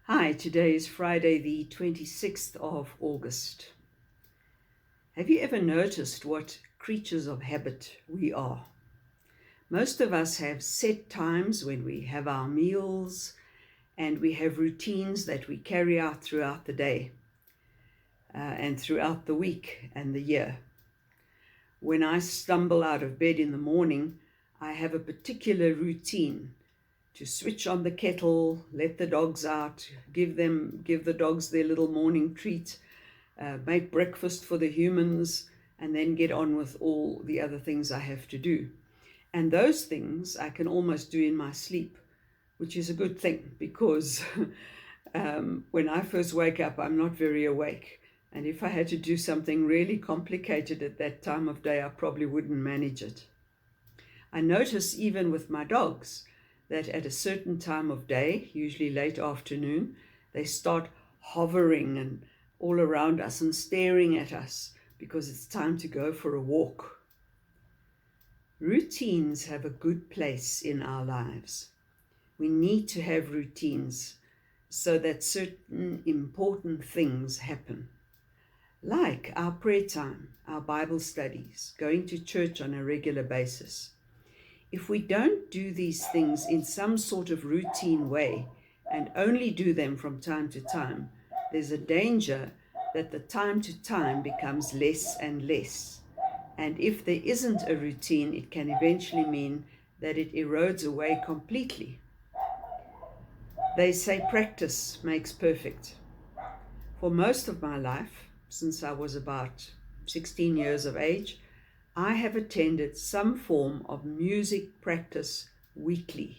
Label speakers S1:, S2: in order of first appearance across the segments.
S1: Hi, today is Friday, the 26th of August. Have you ever noticed what creatures of habit we are? Most of us have set times when we have our meals and we have routines that we carry out throughout the day and throughout the week and the year. When I stumble out of bed in the morning, I have a particular routine to switch on the kettle, let the dogs out, give the dogs their little morning treat, make breakfast for the humans, and then get on with all the other things I have to do. And those things I can almost do in my sleep, which is a good thing because when I first wake up, I'm not very awake. And if I had to do something really complicated at that time of day, I probably wouldn't manage it. I notice even with my dogs that at a certain time of day, usually late afternoon, they start hovering and all around us and staring at us because it's time to go for a walk. Routines have a good place in our lives. We need to have routines so that certain important things happen, like our prayer time, our Bible studies, going to church on a regular basis. If we don't do these things in some sort of routine way and only do them from time to time, there's a danger that the time to time becomes less and less. And if there isn't a routine, it can eventually mean that it erodes away completely. They say practice makes perfect. For most of my life, since I was about 16 years of age, I have attended some form of music practice weekly.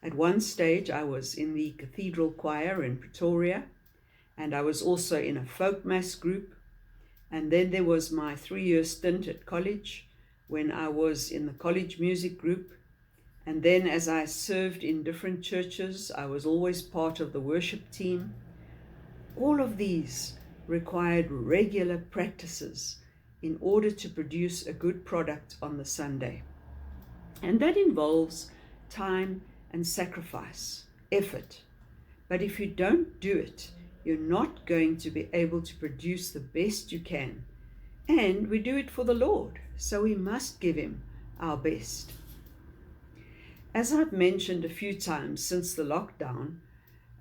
S1: At one stage, I was in the cathedral choir in Pretoria, and I was also in a folk mass group. And then there was my 3-year stint at college when I was in the college music group. And then as I served in different churches, I was always part of the worship team. All of these required regular practices in order to produce a good product on the Sunday. And that involves time and sacrifice, effort. But if you don't do it, you're not going to be able to produce the best you can. And we do it for the Lord, so we must give Him our best. As I've mentioned a few times since the lockdown,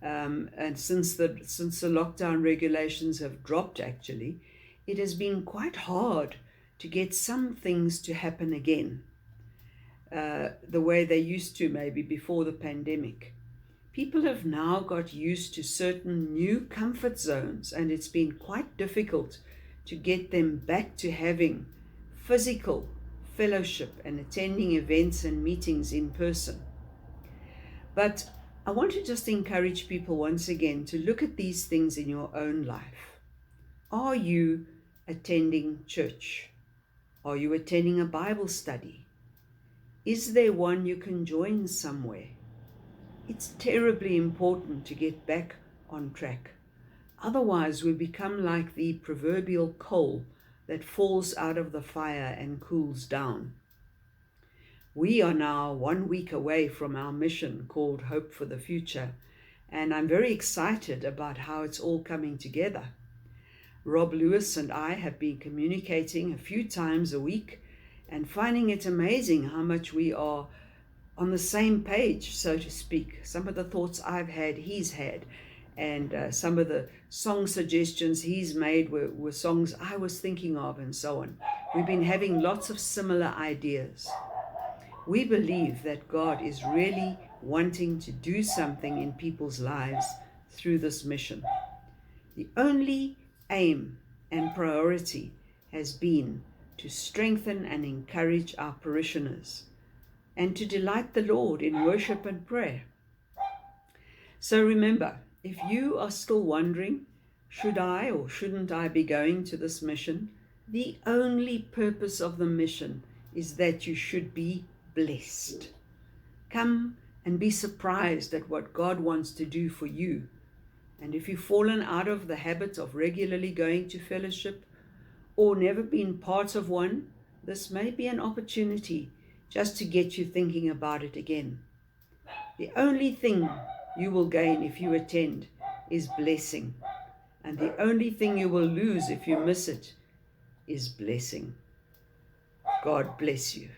S1: and since the lockdown regulations have dropped actually, it has been quite hard to get some things to happen again, the way they used to maybe before the pandemic. People have now got used to certain new comfort zones, and it's been quite difficult to get them back to having physical fellowship and attending events and meetings in person. But I want to just encourage people once again to look at these things in your own life. Are you attending church? Are you attending a Bible study? Is there one you can join somewhere? It's terribly important to get back on track. Otherwise, we become like the proverbial coal that falls out of the fire and cools down. We are now 1 week away from our mission called Hope for the Future, and I'm very excited about how it's all coming together. Rob Lewis and I have been communicating a few times a week and finding it amazing how much we are on the same page, so to speak. Some of the thoughts I've had, he's had, and some of the song suggestions he's made were songs I was thinking of, and so on. We've been having lots of similar ideas. We believe that God is really wanting to do something in people's lives through this mission. The only aim and priority has been to strengthen and encourage our parishioners and to delight the Lord in worship and prayer. So remember, if you are still wondering, should I or shouldn't I be going to this mission? The only purpose of the mission is that you should be blessed. Come and be surprised at what God wants to do for you. And if you've fallen out of the habit of regularly going to fellowship or never been part of one, this may be an opportunity just to get you thinking about it again. The only thing you will gain if you attend is blessing. And the only thing you will lose if you miss it is blessing. God bless you.